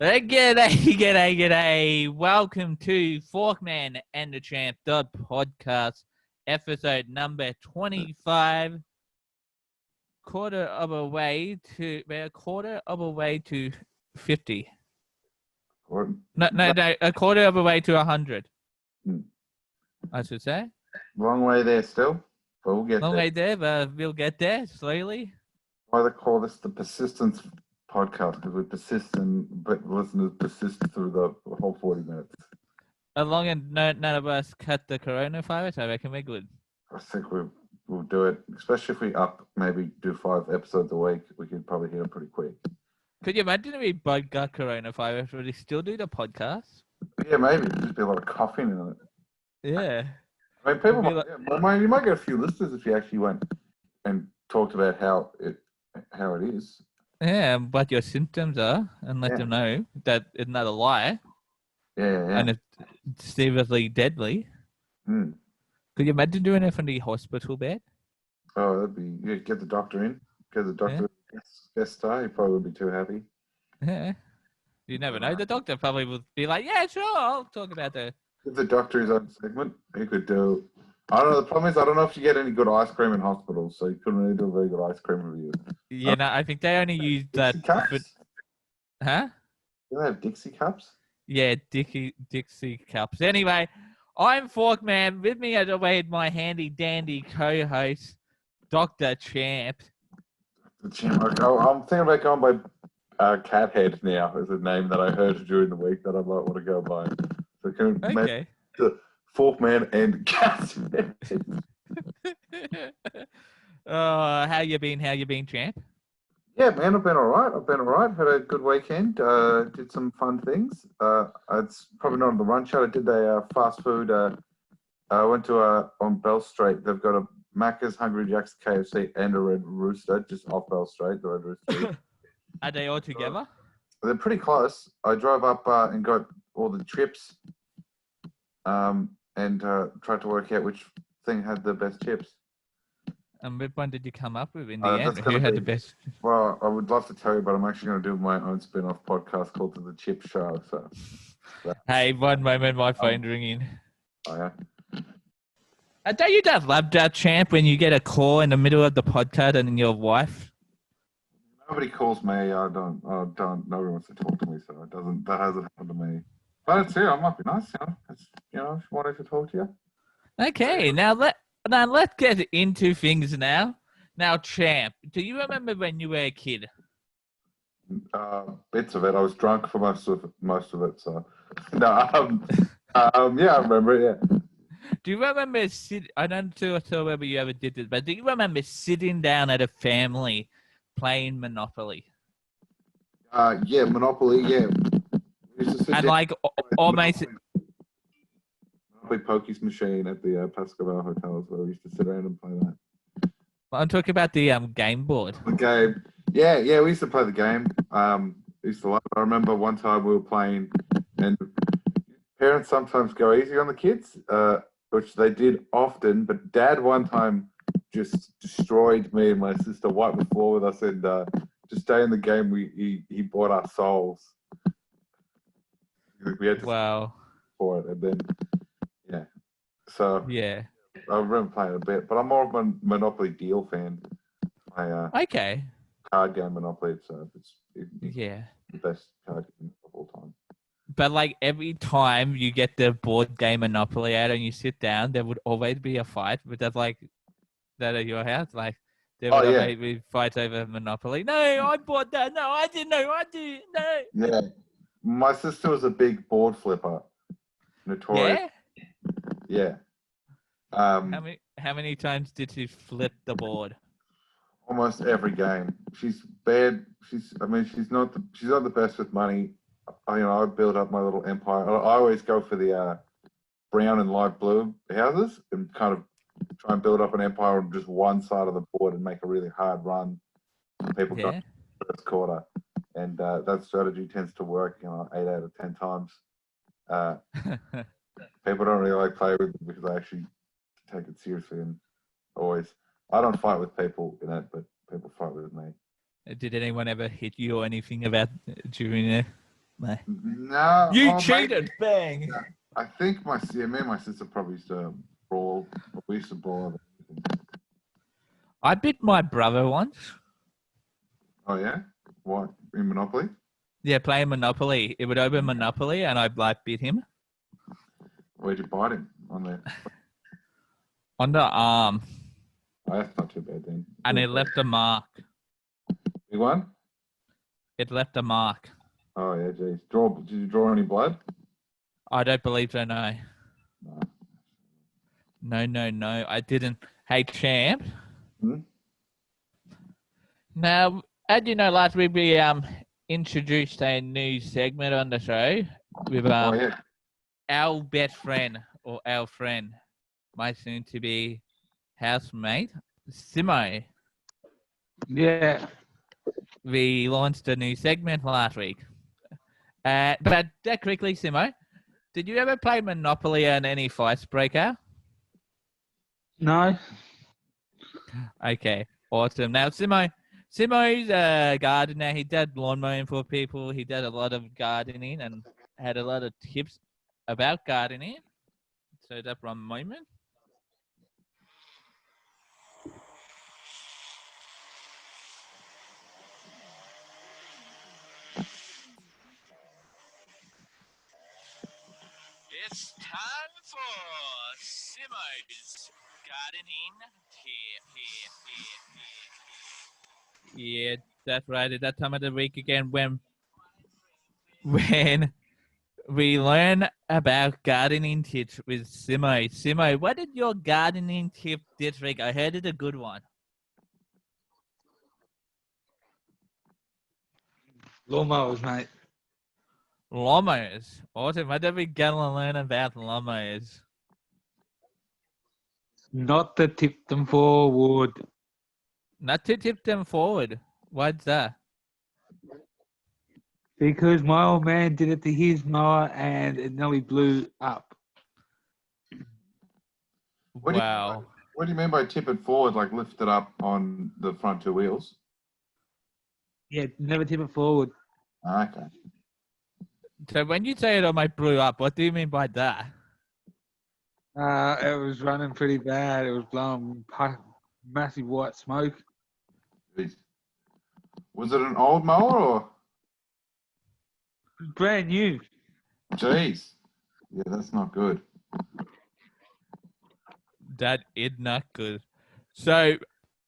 G'day. Welcome to Forkman and the Champ, the podcast, episode number 25. Quarter of a way to 50. No, a quarter of a way to 100. I should say. Long way there still, but we'll get Long there. way there, but we'll get there slowly. Why they call this the persistence podcast, because we persist and listeners persist through the whole 40 minutes. As long as none of us cut the coronavirus, I reckon we're good. I think we'll do it, especially if we maybe do 5 episodes a week. We could probably hit it pretty quick. Could you imagine if we both got coronavirus? Would we still do the podcast? Yeah, maybe. There'd just be a lot of coughing in it. Yeah. I mean, you might get a few listeners if you actually went and talked about how it is. Yeah, what your symptoms are, and let them know that it's not a lie. Yeah. And it's seriously deadly. Mm. Could you imagine doing it from the hospital bed? Oh, that'd be... Yeah, get the doctor in. Get the doctor guest star. He probably would be too happy. Yeah. You never know. The doctor probably would be like, yeah, sure, I'll talk about the... If the doctor his own segment, he could do... I don't know. The problem is I don't know if you get any good ice cream in hospitals, so you couldn't really do a very good ice cream review. Yeah, no, I think they only use that... Cups? Huh? Do they have Dixie cups? Yeah, Dixie cups. Anyway, I'm Forkman. With me as always, my handy-dandy co-host, Dr. Champ. The Champ. I'm thinking about going by Cathead now, is a name that I heard during the week that I might want to go by. So can Okay. The Forkman and Cathead. How you been, Champ? Yeah, man, I've been all right. Had a good weekend. Did some fun things. It's probably not on the run show. I did a fast food. I went to on Bell Street. They've got a Macca's, Hungry Jack's, KFC, and a Red Rooster just off Bell Street. The Red Rooster. Are they all together? They're pretty close. I drove up and got all the chips, and tried to work out which thing had the best chips. And which one did you come up with in the end? Who had the best? Well, I would love to tell you, but I'm actually going to do my own spin-off podcast called The Chip Show. So, hey, one moment, my phone's ringing. Oh, yeah? Don't you just love that, Champ, when you get a call in the middle of the podcast and your wife? Nobody calls me. I don't. Nobody wants to talk to me, so that hasn't happened to me. But it's I might be nice, if she wanted to talk to you. Okay, now let's get into things now. Now, Champ, do you remember when you were a kid? Bits of it. I was drunk for most of it. So, no. Yeah, I remember it. Yeah. Do you remember I don't know whether you ever did this, but do you remember sitting down at a family playing Monopoly? Yeah, Monopoly. Yeah. We used to sit and down like almost. Monopoly Pokies machine at the Pascoval hotels where we used to sit around and play that. I'm talking about the game board. The game. Yeah, we used to play the game. Used to love it. I remember one time we were playing, and parents sometimes go easy on the kids, which they did often. But Dad one time just destroyed me and my sister, wiped the floor with us, and just stay in the game. He bought our souls. We had to for it, and then So yeah, I remember playing a bit, but I'm more of a Monopoly deal fan. Okay. Card game Monopoly, so it's the best card game of all time. But like every time you get the board game Monopoly out and you sit down, there would always be a fight. But that's like that at your house, like there would always be fights over Monopoly. No, I bought that. No, I didn't. No, I did. No. Yeah, my sister was a big board flipper. Notorious. Yeah. Yeah. How many times did she flip the board? Almost every game. She's bad. She's not the best with money. I build up my little empire. I always go for the brown and light blue houses and kind of try and build up an empire on just one side of the board and make a really hard run. People got the first quarter, and that strategy tends to work. 8 out of 10 times. People don't really like play with it because I actually take it seriously and always. I don't fight with people in it, but people fight with me. Did anyone ever hit you or anything about during it? No. You cheated, bang. Yeah, I think me and my sister probably used to brawl. We used to brawl. I bit my brother once. Oh yeah? What? In Monopoly? Yeah, playing Monopoly. It would open Monopoly, and I'd like bit him Where'd you bite him? On the on the arm, Oh, that's not too bad then. and it left a mark. Big one? It left a mark. Oh yeah, geez. Did you draw any blood? I don't believe so. No. No. No. I didn't. Hey, champ. Hmm? Now, as you know, last week we introduced a new segment on the show with Oh yeah. our best friend or our friend, my soon-to-be housemate, Simo. Yeah. We launched a new segment last week. But that quickly, Simo, did you ever play Monopoly and any fights break out? No. Okay, awesome. Now, Simo's a gardener. He did lawn mowing for people. He did a lot of gardening and had a lot of tips about gardening. So that's one moment. It's time for Simo's gardening tip. Yeah, that's right. At that time of the week again, when we learn about gardening tips with Simo. Simo, what is your gardening tip this week? I heard it's a good one. Lawnmowers, mate. Lawnmowers. Awesome. What are we going to learn about lawnmowers? Not to tip them forward. Not to tip them forward. What's that? Because my old man did it to his mower and it nearly blew up. Wow. What do you mean by tip it forward, like lift it up on the front two wheels? Yeah, never tip it forward. Okay. So when you say it on my blew up, what do you mean by that? It was running pretty bad. It was blowing massive white smoke. Jeez. Was it an old mower or? It was brand new. Jeez. Yeah, that's not good. That is not good. So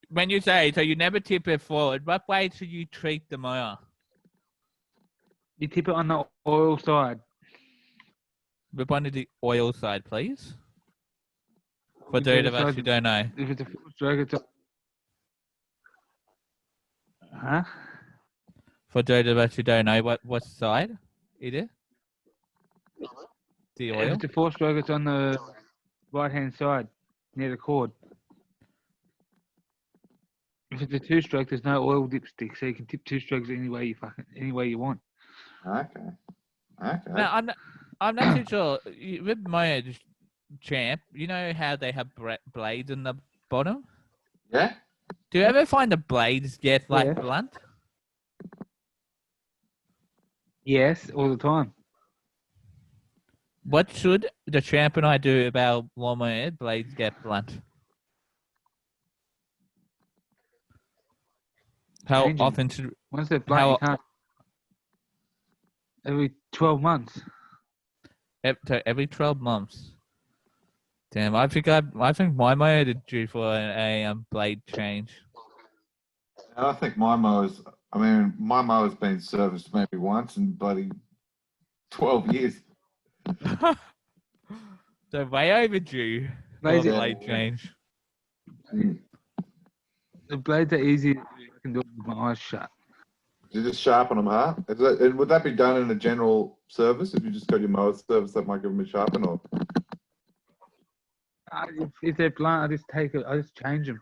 when you say, so you never tip it forward, what way should you treat the mower? You tip it on the oil side. Whip on the oil side, please. For those of us who don't know. If it's a full stroke, it's a... Huh? For those of us who don't know, what side it is? The If oil? it's a four stroke, it's on the right-hand side, near the cord. If it's a two stroke, there's no oil dipstick, so you can tip two strokes any way you want. Okay. Okay. Now, I'm not too sure. With my champ, you know how they have blades in the bottom? Yeah? Do you ever find the blades get Yeah. blunt? Yes, all the time. What should the champ and I do about lawnmower blades get blunt? How Change 'em. often should? Once they're blunt, you can't. Every 12 months. Every 12 months. Damn, I think my mower is due for a blade change. And I think my mower's been serviced maybe once in bloody 12 years. So way overdue for a Blades blade change. The blades are easy to do. I can do it with my eyes shut. You just sharpen them, huh? And would that be done in a general service? If you just got your mower service, that might give them a sharpen, or? If they're blunt, I just change them.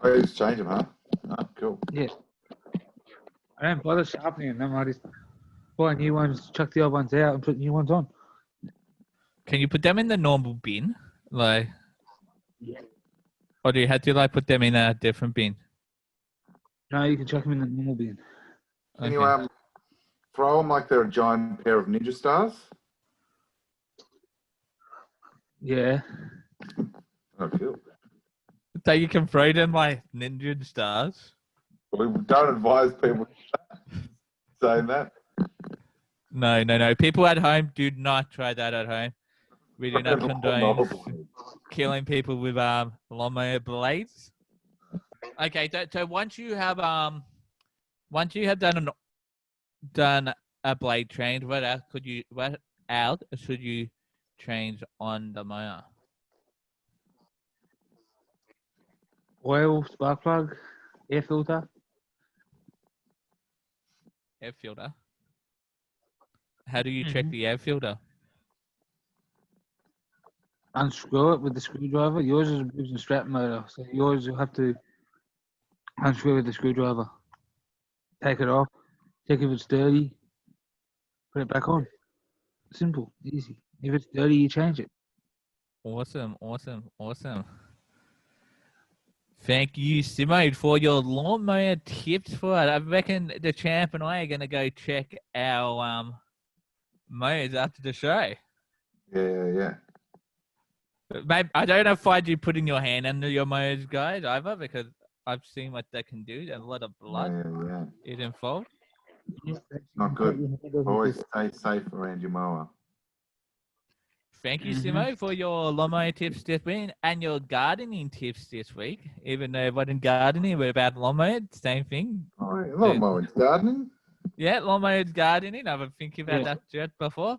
Oh, you just change them, huh? Oh, cool. Yeah. I don't bother sharpening them. I just buy new ones, chuck the old ones out, and put new ones on. Can you put them in the normal bin? Like, Yeah. or do you have to put them in a different bin? No, you can chuck them in the normal bin. Anyway, throw them like they're a giant pair of ninja stars. Yeah. Oh, cool. So you can throw them like ninja stars. We don't advise people saying that. No. People at home, do not try that at home. We do not condone killing people with lawnmower blades. Okay, so once you have done a blade change, what else should you change on the mower? Oil, spark plug, air filter. Air filter. How do you check the air filter? Unscrew it with the screwdriver. Yours is using strap motor, so yours you'll have to unscrew with the screwdriver. Take it off. Check if it's dirty. Put it back on. Simple, easy. If it's dirty, you change it. Awesome. Thank you, Simo, for your lawnmower tips for it. I reckon the champ and I are going to go check our mowers after the show. Yeah. Maybe, I don't know if I'd you putting your hand under your mowers, guys, either, because I've seen what they can do. There's a lot of blood is involved. Not good. Always stay safe around your mower. Thank you, Simo, for your lawnmower tips this week and your gardening tips this week. Even though it wasn't gardening, but about lawnmower, same thing. Oh, lawnmower gardening? Yeah, lawnmower gardening. I've been thinking about that just before.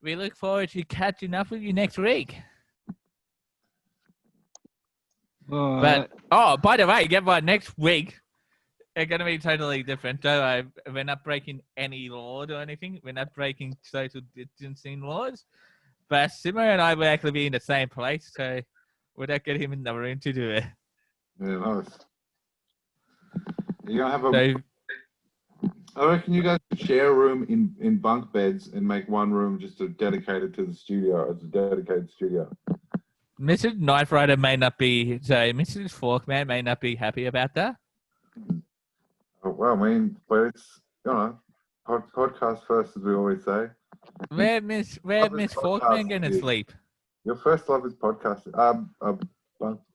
We look forward to catching up with you next week. But by the way, get by next week. It's going to be totally different. So we're not breaking any laws or anything. We're not breaking social distancing laws. But Simo and I will actually be in the same place, so we'll not get him in the room to do it. Yeah, nice. You're gonna have I reckon you guys share a room in bunk beds and make one room just dedicated to the studio as a dedicated studio. Mrs. Knife Rider may not be, so Mrs. Forkman may not be happy about that. Oh, well, I mean, but it's, podcast first, as we always say. Where Miss Forkman gonna sleep? Your first love is podcasting.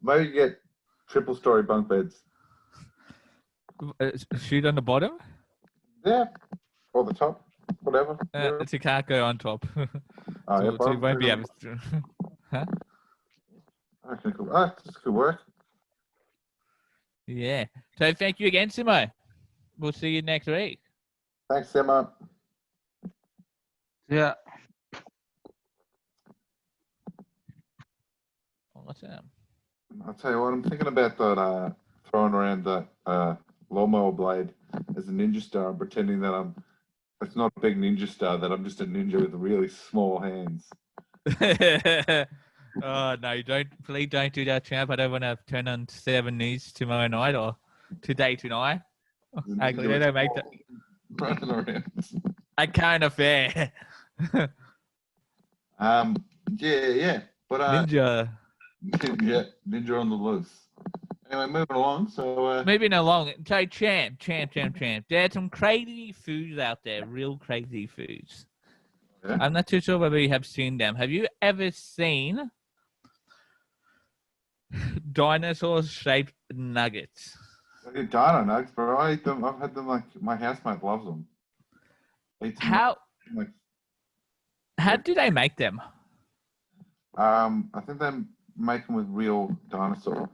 Maybe get triple story bunk beds. Shoot on the bottom? Yeah, or the top, whatever. You can't go on top. So you won't be able to. Huh? Okay, cool. This could work. Yeah. So thank you again, Simo. We'll see you next week. Thanks, Emma. Yeah. Awesome. I'll tell you what, I'm thinking about that throwing around that lawnmower blade as a ninja star and pretending that it's not a big ninja star, that I'm just a ninja with really small hands. Oh no, please don't do that, champ. I don't want to turn on 7 News tomorrow night or today tonight. Actually, they don't make that. Running around. I kind of fair. Yeah. But Ninja. yeah, ninja on the loose. Anyway, moving along. So moving along. So champ. There's some crazy foods out there, real crazy foods. Yeah. I'm not too sure whether you have seen them. Have you ever seen dinosaur-shaped nuggets? Dino nuggets, bro. I eat them. I've had them. Like my housemate loves them. How do they make them? I think they make them with real dinosaurs.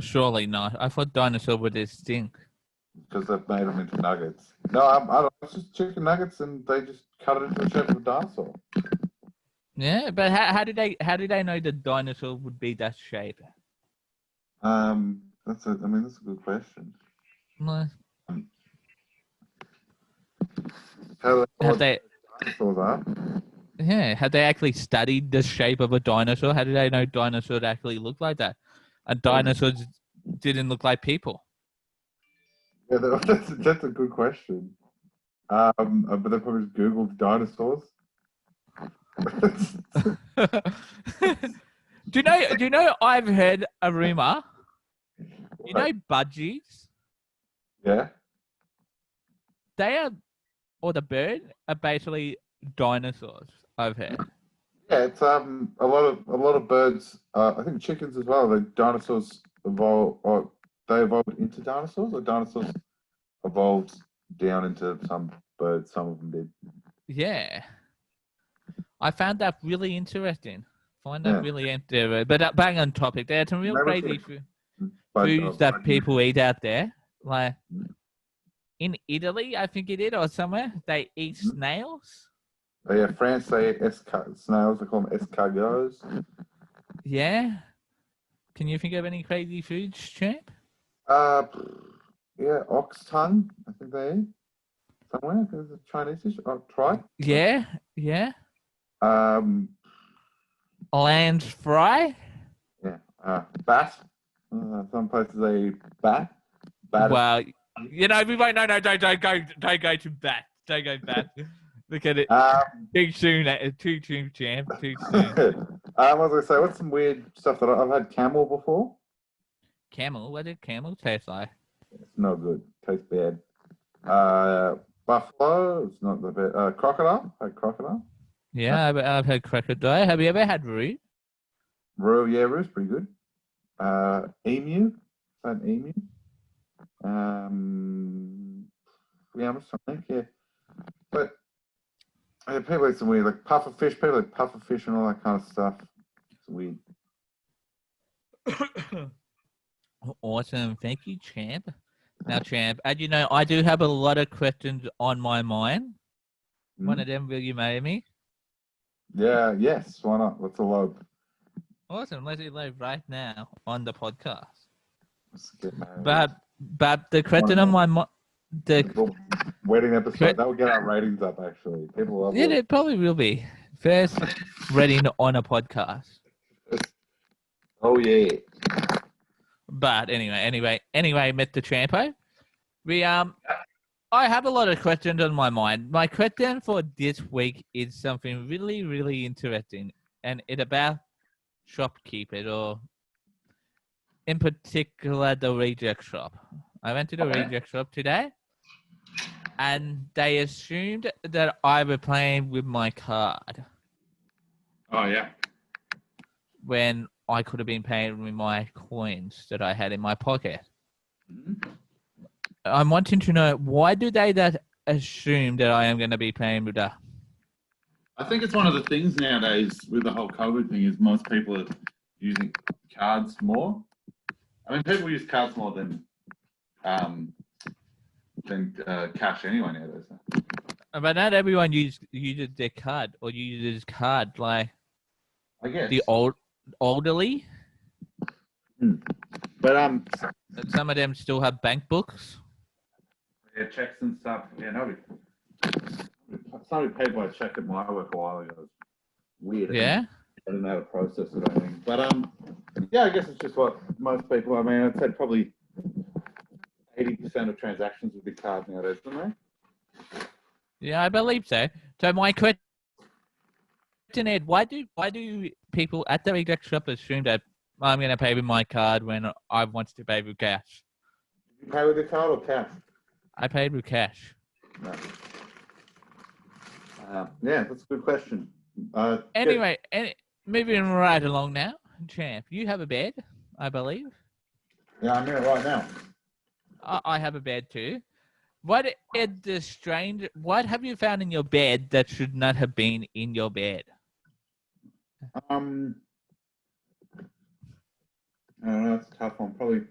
Surely not. I thought dinosaur would stink. Because they've made them into nuggets. No, I don't know. It's just chicken nuggets, and they just cut it into the shape of a dinosaur. Yeah, but how did they know the dinosaur would be that shape? That's a good question. No. Have they actually studied the shape of a dinosaur? How do they know dinosaurs actually look like that? And dinosaurs didn't look like people. Yeah, that's a good question. But they probably just Googled dinosaurs. Do you know? I've heard a rumor. You know budgies? Yeah. they are, or the bird are basically dinosaurs. I've heard. Yeah, it's a lot of birds. I think chickens as well. The dinosaurs evolved, or they evolved into dinosaurs, or dinosaurs evolved down into some birds. Some of them did. Yeah, I found that really interesting. Find that Yeah. really interesting. But bang on topic, there are some real Never crazy seen foods that bud- people eat out there. Like in Italy, I think it is, or somewhere, they eat snails. Oh, yeah, France, they eat snails. They call them escargots. Yeah. Can you think of any crazy foods, champ? Yeah, ox tongue. I think they eat somewhere. There's a Chinese dish. Oh, try. Yeah, yeah. Um, Lamb's fry. yeah. Bat. Some places they eat bat. Bat. Well, you know, we won't. No, don't go to bat. Don't go bat. Look at it. Too soon, champ. Too soon. I was gonna say, what's some weird stuff that I've had camel before? Camel. What did camel taste like? It's not good. Tastes bad. Buffalo. It's not the best. Crocodile. I had crocodile. Yeah, I've had crocodile. Have you ever had root? Roo, yeah, roo's pretty good. Emu. I had emu. Yeah, I'm just trying to think. Yeah, but people eat some weird, like puffer fish. People eat puffer fish and all that kind of stuff. It's weird. Awesome. Thank you, champ. Now, champ, as you know, I do have a lot of questions on my mind. One of them, will you marry me? Yeah, yes. Why not? Let's load. Awesome. Let's load right now on the podcast. Let's get married. But the question on my mind, the wedding episode, that will get our ratings up. Actually, people love it. It probably will be first wedding on a podcast. Oh yeah. But anyway, Mr. Champo, I have a lot of questions on my mind. My question for this week is something really, really interesting, and it's about shopkeepers, or in particular the reject shop. I went to the reject shop today, and they assumed that I was paying with my card. Oh yeah. When I could have been paying with my coins that I had in my pocket. I'm wanting to know, why do they assume that I am going to be paying with that? I think it's one of the things nowadays with the whole COVID thing is most people are using cards more. I mean, people use cards more than cash anyway nowadays. But not everyone uses their card, or uses card, like I guess the elderly. But some of them still have bank books. Yeah, checks and stuff. Yeah, somebody paid by a check at my work a while ago. It's weird. Yeah. I didn't know how to process it, I think. But yeah, I guess it's just what most people. I mean, I'd say probably 80% of transactions would be card nowadays, don't they? Yeah, I believe so. So my question, Ed, why do people at the reject shop assume that I'm going to pay with my card when I want to pay with cash? Did you pay with a card or cash? I paid with cash. No. Yeah, that's a good question. Anyway, moving right along now, Champ, you have a bed, I believe. Yeah, I'm in it right now. I have a bed too. What have you found in your bed that should not have been in your bed? I don't know, it's a tough one. Probably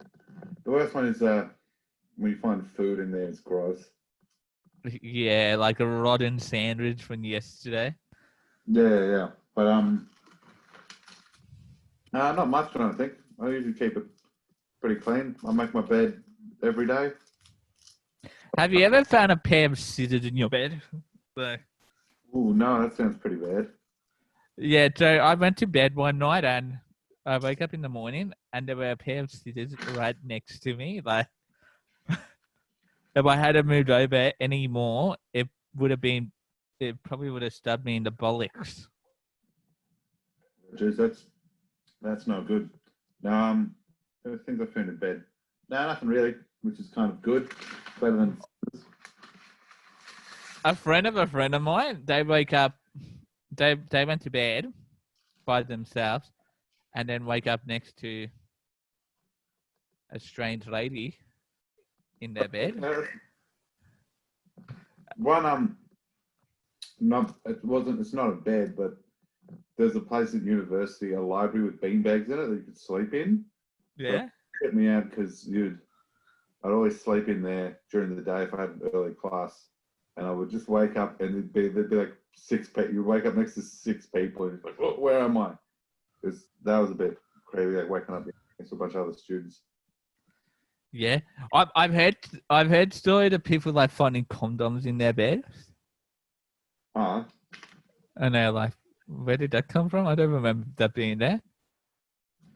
the worst one is when you find food in there, it's gross. Yeah, like a rotten sandwich from yesterday. Yeah. But not much, I don't think. I usually keep it pretty clean. I make my bed every day. Have you ever found a pair of scissors in your bed? Oh no, that sounds pretty bad. Yeah, so I went to bed one night and I woke up in the morning and there were a pair of scissors right next to me. Like, if I hadn't moved over any more, it probably would have stabbed me in the bullocks. Jeez, that's no good. No, things I found in bed. No, nothing really, which is kind of good. Better than. a friend of mine, they wake up, they went to bed by themselves, and then wake up next to a strange lady in their bed. One it's not a bed, but there's a place at university, a library with beanbags in it that you could sleep in. Yeah. But it me out because I'd always sleep in there during the day if I had an early class, and I would just wake up and there'd be like 6 people. You wake up next to 6 people, and it's like, oh, where am I? Because that was a bit crazy, like waking up next to a bunch of other students. Yeah, I've heard stories of people like finding condoms in their bed, and they're like, where did that come from? I don't remember that being there.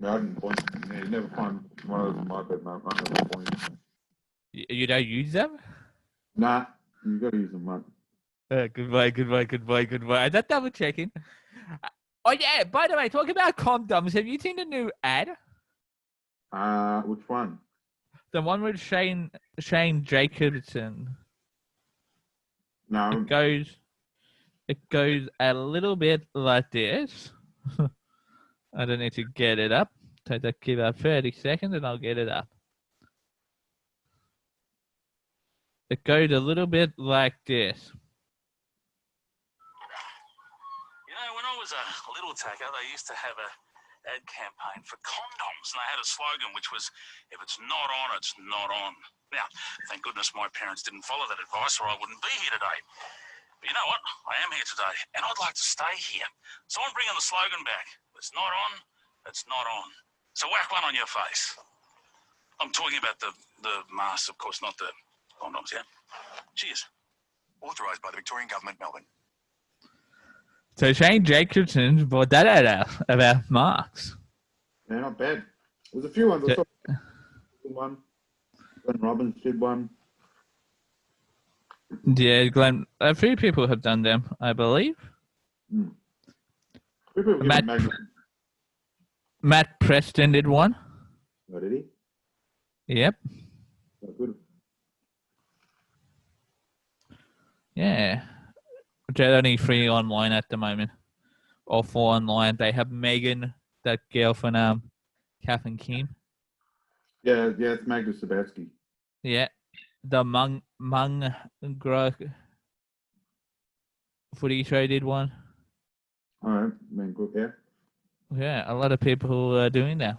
No, I didn't point. Yeah, you never find one of those in my bed, mate. I never point. You don't use them? Nah, you got to use them, mate. Goodbye. I'm just double checking. Oh yeah, by the way, talking about condoms, have you seen the new ad? Which one? The one with Shane Jacobson. No. It goes a little bit like this. I don't need to get it up. So just give it 30 seconds and I'll get it up. It goes a little bit like this. You know, when I was a little tacker, they used to have a ad campaign for condoms, and they had a slogan which was, if it's not on, it's not on. Now, thank goodness my parents didn't follow that advice or I wouldn't be here today. But you know what? I am here today, and I'd like to stay here. So I'm bringing the slogan back. If it's not on, it's not on. So whack one on your face. I'm talking about the masks, of course, not the condoms, yeah? Cheers. Authorised by the Victorian Government, Melbourne. So Shane Jacobson brought that out about marks. Yeah, not bad. There's a few ones. I saw one. Glenn Robbins did one. Yeah, Glenn. A few people have done them, I believe. Matt Preston did one. Oh, did he? Yep. Oh, good. Yeah. They're only 3 online at the moment. Or 4 online. They have Megan, that girl from Kath and Kim. Yeah, it's Magda Sabatsky. Yeah. The Mung footy show did one. All right, man, good, yeah. Yeah, a lot of people are doing that.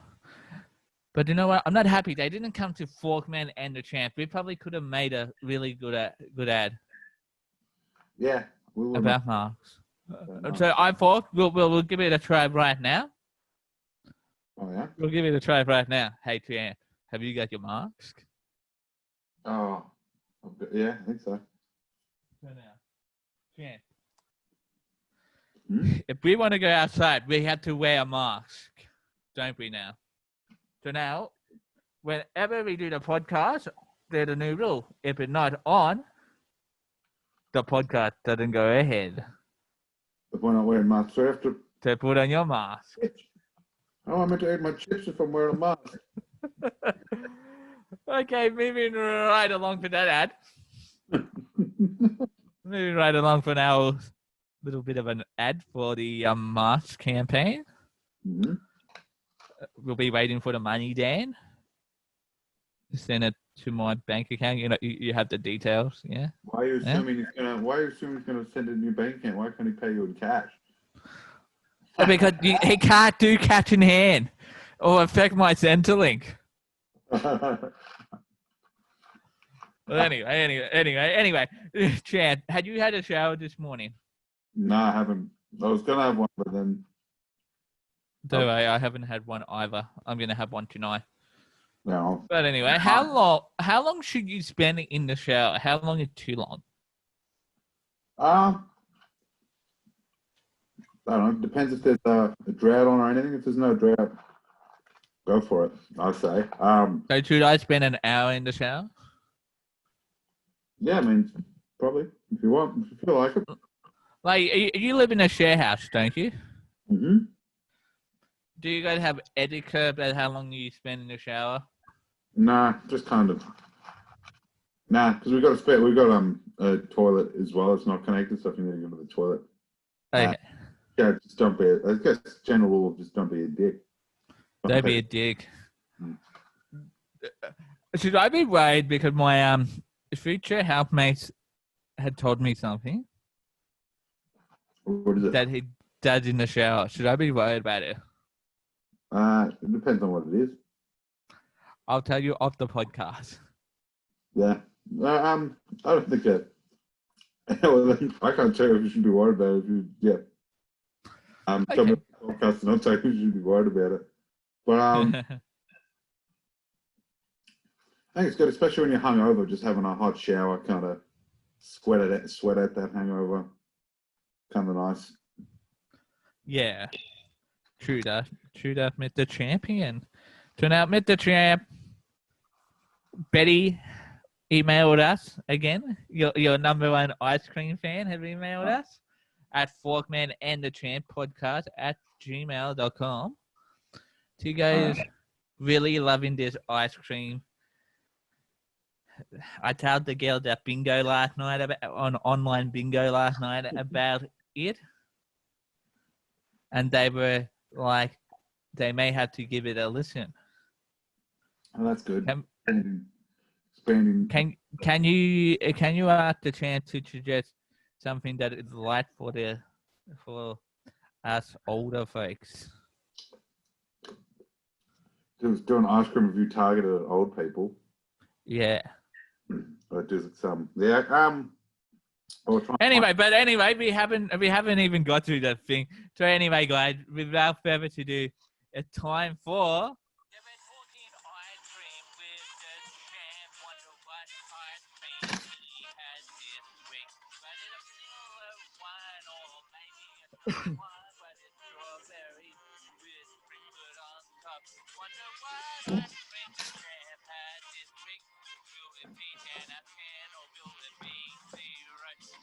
But you know what? I'm not happy. They didn't come to Forkman and the Champ. We probably could have made a really good ad. Yeah. About marks. So I thought we'll give it a try right now. Oh, yeah? We'll give it a try right now. Hey, Champ, have you got your marks? Oh, yeah, I think so. So now, Champ, Hmm? if we want to go outside, we have to wear a mask, don't we now? So now, whenever we do the podcast, there's a new rule. If it's not on, the podcast doesn't go ahead. If we're not wearing masks, so I have to... So put on your mask. Oh, I meant to eat my chips if I'm wearing a mask. Okay, moving right along for that ad. Moving right along for now, little bit of an ad for the mask campaign. Mm-hmm. We'll be waiting for the money, Dan. Send it to my bank account. You know, you have the details, yeah. Why are you assuming he's gonna send a new bank account? Why can't he pay you in cash? Because he can't do cash in hand or affect my Centrelink. Well, anyway, Chad, had you had a shower this morning? No, I haven't. I was gonna have one, but then. Don't worry, I haven't had one either. I'm gonna have one tonight. No. But anyway, how long should you spend in the shower? How long is too long? I don't know. It depends if there's a drought on or anything. If there's no drought, go for it, I'd say. So should I spend an hour in the shower? Yeah, I mean, probably. If you want, if you feel like it. Like, you live in a share house, don't you? Mm-hmm. Do you guys have etiquette about how long you spend in the shower? Nah, just kind of. Nah, because we've got a toilet as well. It's not connected, so if you need to go to the toilet, Okay. yeah, just don't be. I guess general rule of just don't be a dick. Don't be a dick. Mm. Should I be worried because my future housemates had told me something What is it? that he does in the shower? Should I be worried about it? It depends on what it is. I'll tell you off the podcast. Yeah. I don't think that. Well, I can't tell you if you should be worried about it. Yeah. Tell me Okay. the podcast and I'll tell you if you should be worried about it. But I think it's good, especially when you're hungover, just having a hot shower, kind of sweat out that hangover. Kind of nice. Yeah. True that, Mr. Champion. Turn out, Mr. Champ. Betty emailed us again. Your number one ice cream fan have emailed us at Forkman and the Champ podcast at gmail.com. So you guys really loving this ice cream. I told the girl that bingo last night on online bingo last night about it. And they were like, they may have to give it a listen. Oh, that's good. Can you ask the chance to suggest something that is light for us older folks? Do an ice cream review targeted at old people. Yeah. Or do some Anyway, we haven't even got through that thing. So anyway, guys, without further ado, it's time for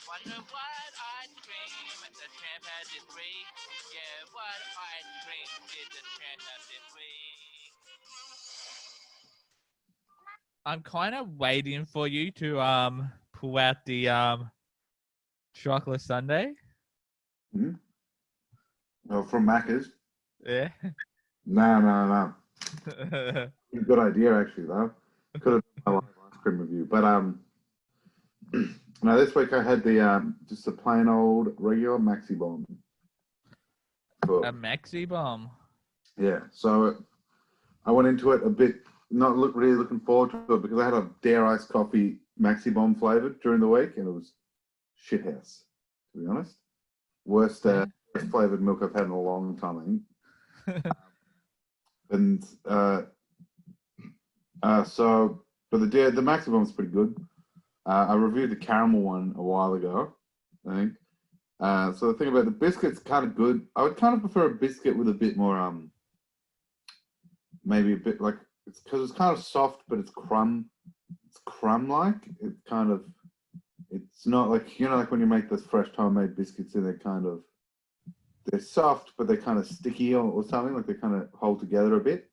Wonder what ice cream the champ had this week. Yeah, what ice cream did the champ have this week? I'm kind of waiting for you to pull out the chocolate sundae. Mm-hmm. Oh, from Macca's. Yeah. No. Good idea, actually, though. Could have done a live ice cream review, but now this week I had the just a plain old regular Maxi Bomb. A Maxi Bomb. Yeah, so I went into it a bit not really looking forward to it because I had a Dare Ice Coffee Maxi Bomb flavored during the week and it was shithouse, to be honest. Worst flavored milk I've had in a long time, I think. And so, but the Maxi Bomb's pretty good. I reviewed the caramel one a while ago, I think. So the thing about the biscuit's kind of good. I would kind of prefer a biscuit with a bit more, maybe a bit like, it's because it's kind of soft, but it's crumb-like. It's not like, like when you make those fresh homemade biscuits and they're soft, but they're kind of sticky or something, like they kind of hold together a bit,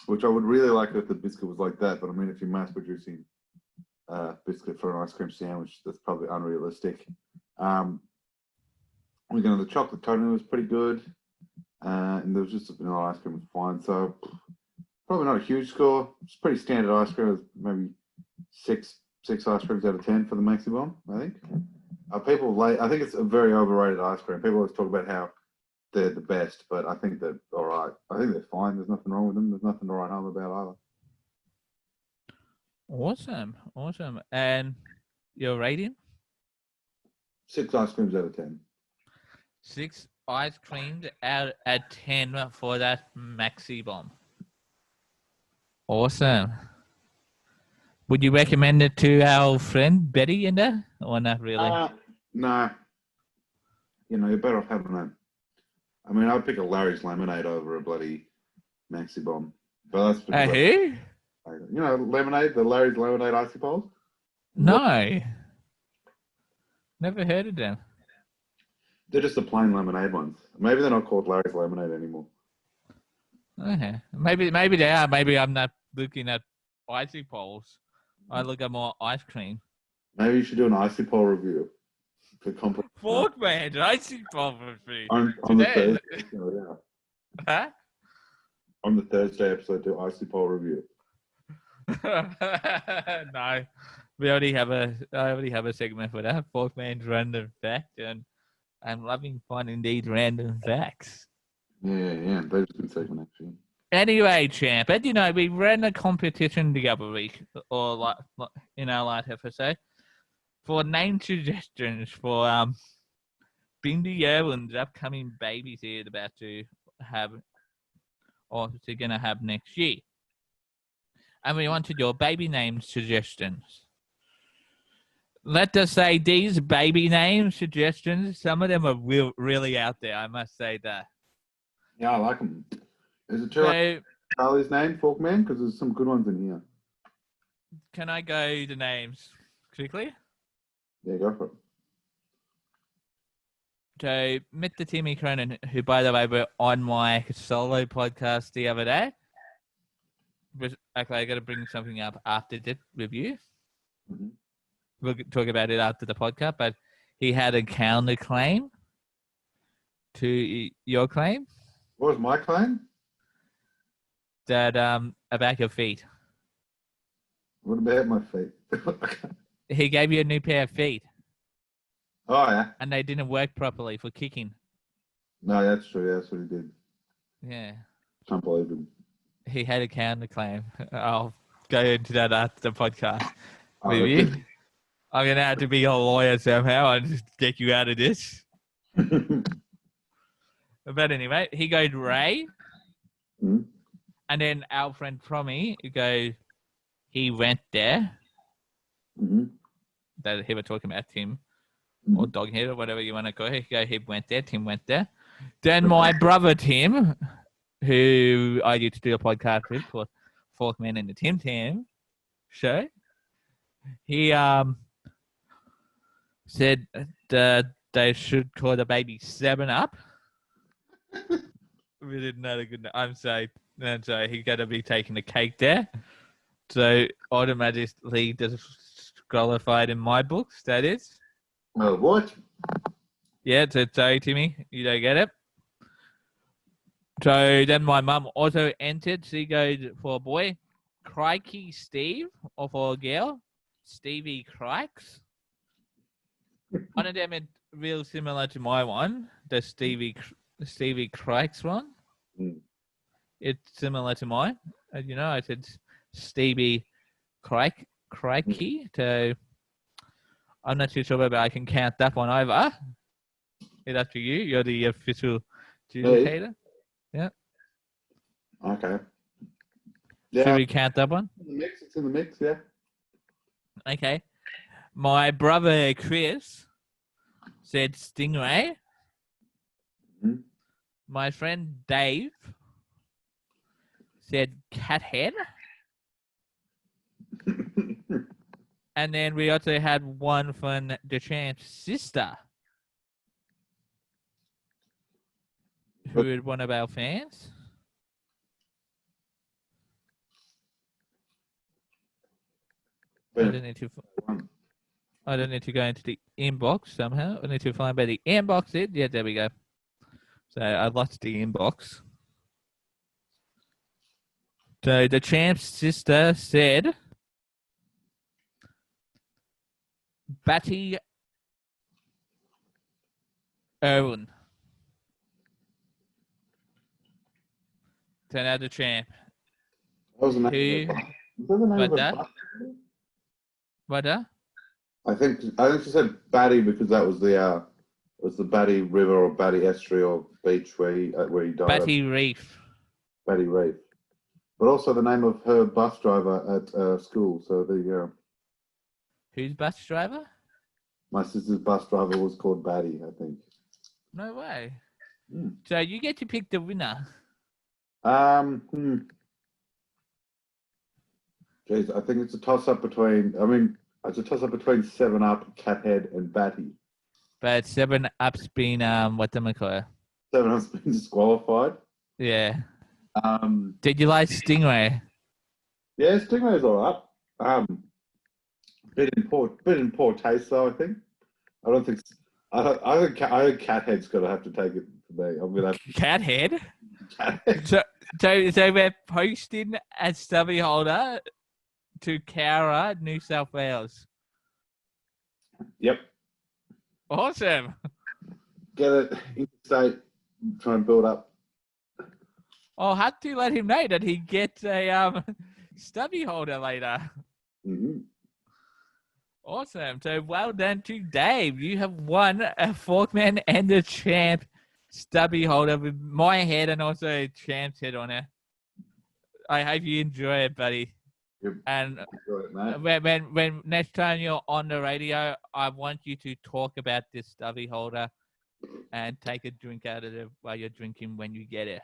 which I would really like if the biscuit was like that. But I mean, if you're mass producing biscuit for an ice cream sandwich, that's probably unrealistic. The chocolate coating was pretty good, and there was just a vanilla ice cream was fine. So probably not a huge score. It's pretty standard ice cream. It was maybe six ice creams out of 10 for the Maxi Bomb, I think. I think it's a very overrated ice cream. People always talk about how they're the best, but I think they're all right. I think they're fine. There's nothing wrong with them. There's nothing to write home about either. Awesome. And your rating? 6 ice creams out of 10. 6 ice creams out of 10 for that Maxi Bomb. Awesome. Would you recommend it to our friend Betty in there, or not really? No. You're better off having a. I mean, I'd pick a Larry's Lemonade over a bloody Maxi Bomb. But that's who? Lemonade, the Larry's Lemonade icy poles. No. Never heard of them. They're just the plain lemonade ones. Maybe they're not called Larry's Lemonade anymore. Okay. Maybe they are. Maybe I'm not looking at icy poles. I look at more ice cream. Maybe you should do an icy pole review for complex. Forkman, icy pole review. On the Thursday, yeah. Huh? On the Thursday episode, do icy pole review. No, I already have a segment for that. Forkman's random fact, and I'm loving finding these random facts. Yeah. That's a good segment, actually. Anyway, champ, and we ran a competition the other week, or like in our last episode, for name suggestions for Bindi Irwin's upcoming babies he's about to have, or they're gonna have next year. And we wanted your baby name suggestions. Let us say these baby name suggestions, some of them are really out there, I must say that. Yeah, I like them. Is it true I Charlie's name, Forkman? Because there's some good ones in here. Can I go the names quickly? Yeah, go for it. So, Mr. Timmy Cronin, who, by the way, were on my solo podcast the other day. Okay, I got to bring something up after the review. Mm-hmm. We'll talk about it after the podcast, but he had a counterclaim to your claim. What was my claim? That about your feet. What about my feet? He gave you a new pair of feet. Oh, yeah. And they didn't work properly for kicking. No, that's true. Yeah, that's what he did. Yeah. Can't believe him. He had a counterclaim. I'll go into that after the podcast. Oh, With you. I'm going to have to be a lawyer somehow and just get you out of this. But anyway, he goes Ray. Mm-hmm. And then our friend Promi, he goes, he went there. Mm-hmm. That he was talking about Tim. Mm-hmm. Or Doghead or whatever you want to call it. He went there. Tim went there. Then my brother Tim, who I used to do a podcast with for Forkman and the Tim Tam show, he said that they should call the baby 7-Up. We didn't know the good. I'm sorry. He got to be taking the cake there. So automatically disqualified in my books. That is. Oh, what? Yeah, so sorry, Timmy, you don't get it. So then my mum also entered. She goes for a boy, Crikey Steve, or for a girl, Stevie Crikes. One of them is real similar to my one, the Stevie Crikes one. Mm. It's similar to mine. I said Stevie Crikey. So I'm not too sure whether I can count that one over. It's up to you. You're the official adjudicator. Yeah. Okay. Yeah. Should we count that one? It's in the mix, yeah. Okay. My brother Chris said Stingray. Mm-hmm. My friend Dave said Cathead. And then we also had one from the Champ's sister, who is one of our fans. I don't need to go into the inbox somehow. I need to find where the inbox is. Yeah, there we go. So I lost the inbox. So the Champ's sister said Batty Irwin. So now the Champ. That was the name What? I think she said Batty because that was the Batty River or Batty Estuary or beach where he died. Batty Reef. Batty Reef. But also the name of her bus driver at school. So there you go. Whose bus driver? My sister's bus driver was called Batty, I think. No way. Mm. So you get to pick the winner. Jeez, I think it's a toss-up between 7-Up, Cathead, and Batty. But 7-Up's been what do I call it? 7-Up's been disqualified. Yeah. Did you like Stingray? Yeah, Stingray's all right. Bit in poor taste, though. I think. I don't think. I think cat head's got to have to take it for me. I'm gonna have Cat head. cat head. So we're posting a stubby holder to Cowra, New South Wales. Yep. Awesome. Get it interstate. Try and build up. I'll have to let him know that he gets a stubby holder later. Mm-hmm. Awesome. So well done to Dave. You have won a Forkman and the Champ stubby holder with my head and also Champ's head on it. I hope you enjoy it, buddy. Yep. And Enjoy it, mate. when next time you're on the radio, I want you to talk about this stubby holder and take a drink out of it while you're drinking when you get it.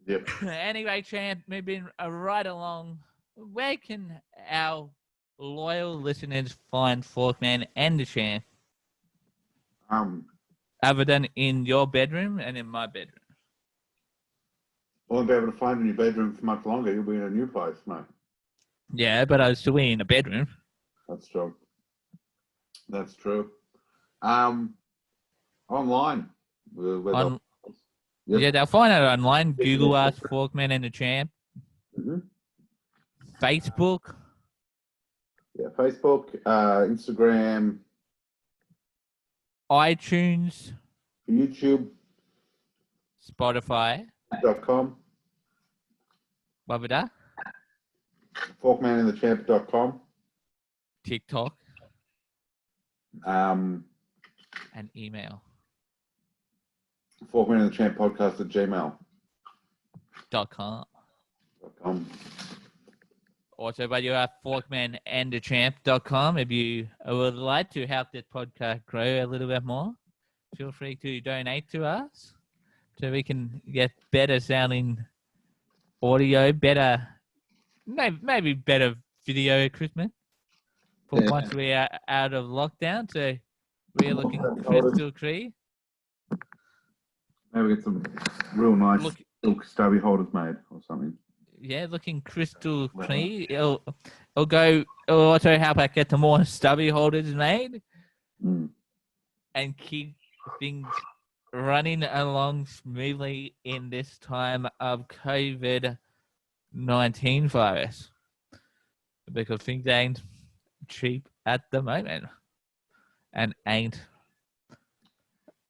Yep. Anyway, Champ, moving right along, where can our loyal listeners find Forkman and the Champ other than in your bedroom and in my bedroom? I won't be able to find in your bedroom for much longer. You'll be in a new place, mate. Yeah, but I was still in a bedroom. That's true. That's true. Online. Yep. Yeah, they'll find it online. Google us, Forkman and the Champ. Mm-hmm. Facebook. Yeah, Facebook, Instagram, iTunes, YouTube, Spotify. .com, What was that? ForkmanandtheChamp.com, TikTok um, and email. ForkmanandtheChampPodcast@gmail.com. .com. Also, but you have ForkmanandtheChamp.com. If you would like to help this podcast grow a little bit more, feel free to donate to us so we can get better sounding audio, better, maybe better video equipment for once we are out of lockdown. So we're looking crystal clear. Maybe get some real nice silk stubby holders made or something. Yeah, looking crystal clear. It'll also help us get some more stubby holders made and keep things running along smoothly in this time of COVID-19 virus. Because things ain't cheap at the moment and ain't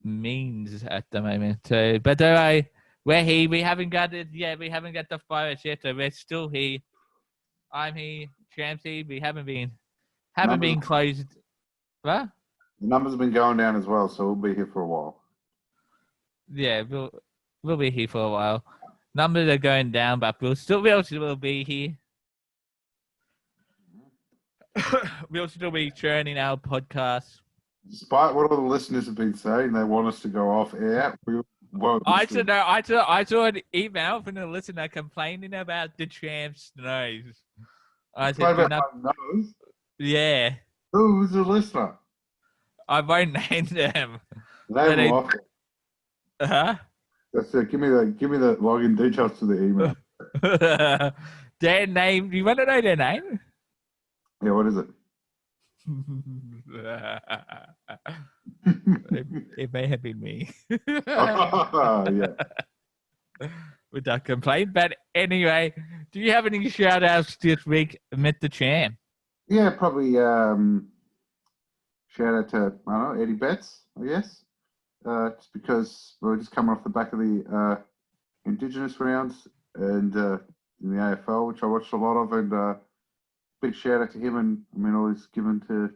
means at the moment. So, but we're here. We haven't got it yet. We haven't got the virus yet. So we're still here. I'm here. Champ's here. We haven't been closed. What? The numbers have been going down as well, so we'll be here for a while. Yeah, we'll be here for a while. Numbers are going down, but we'll still be here. We'll still be churning our podcast. Despite what all the listeners have been saying, they want us to go off air. We won't. I saw an email from a listener complaining about the Champ's nose. I said, about my nose? Yeah. Who's the listener? I won't name them. Name off. Huh? That's it. Give me the login details to the email. Their name. Do you want to know their name? Yeah, what is it? It may have been me. Yeah. With that complaint. But anyway, do you have any shout outs this week, Mr. Champ? Yeah, probably shout out to, I don't know, Eddie Betts, I guess. Just because we're just coming off the back of the Indigenous rounds and in the AFL, which I watched a lot of, and big shout out to him, and I mean, always given to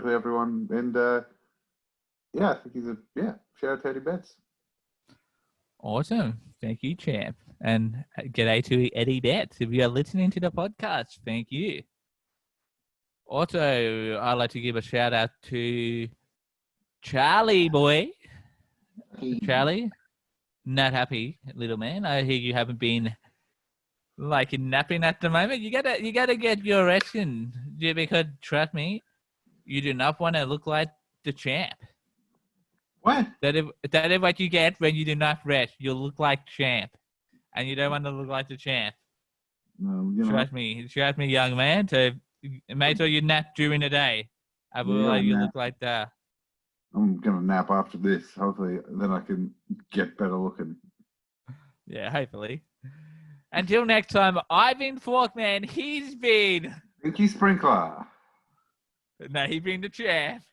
everyone, and yeah, I think he's shout out to Eddie Betts. Awesome. Thank you, Champ. And g'day to Eddie Betts. If you are listening to the podcast, thank you. Also, I'd like to give a shout out to Charlie boy. Charlie, not happy, little man. I hear you haven't been like napping at the moment. You gotta get your rest in, because trust me, you do not want to look like the Champ. What? That is what you get when you do not rest. You'll look like Champ, and you don't want to look like the Champ. No, Trust me, young man. To make sure you nap during the day. Otherwise, you look like that. I'm gonna nap after this. Hopefully, then I can get better looking. Yeah, hopefully. Until next time, I've been Forkman. He's been. Pinky Sprinkler. No, he's been the champ.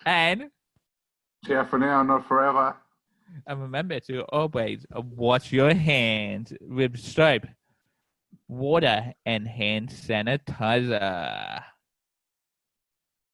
And Ciao for now, not forever. And remember to always wash your hands with soap, water, and hand sanitizer.